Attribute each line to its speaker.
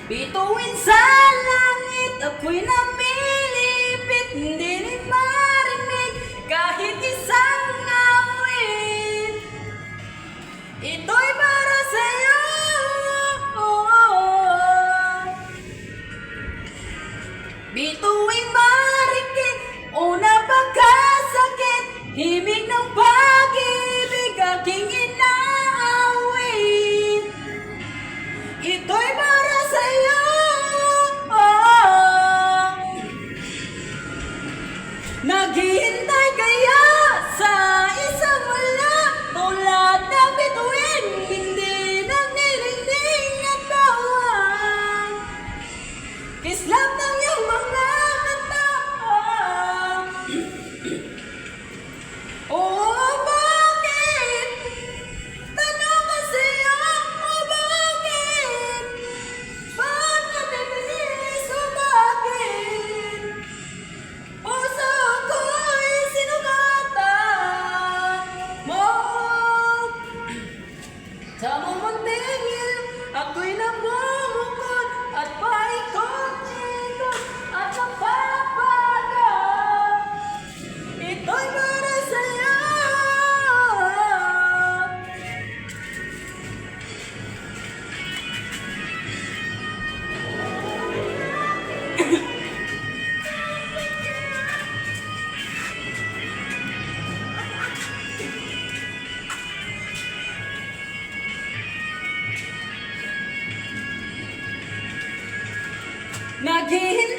Speaker 1: Bituin sa langit, ako'y namilipit, hindi rin marinig kahit isang awit. Ito'y para sa'yo. Bituing marikit, una pagkasakit, himig ng pag-ibig, aking inaawit. Ito'y para sa'yo. Naghihintay kaya sa isang wala, tulad ng bituin, hindi nagniling at bawang. Kislap ng iyong mga mata. Oh, bakit? Tanong ko sa'yo, oh, bakit? Bakit natitiis, oh, bakit? Puso ko'y sinugatan mo. Sa mumuntingin, ako'y namumukod at paikot-ikot at napapagal. Ito'y para sa'yo. Naghihintay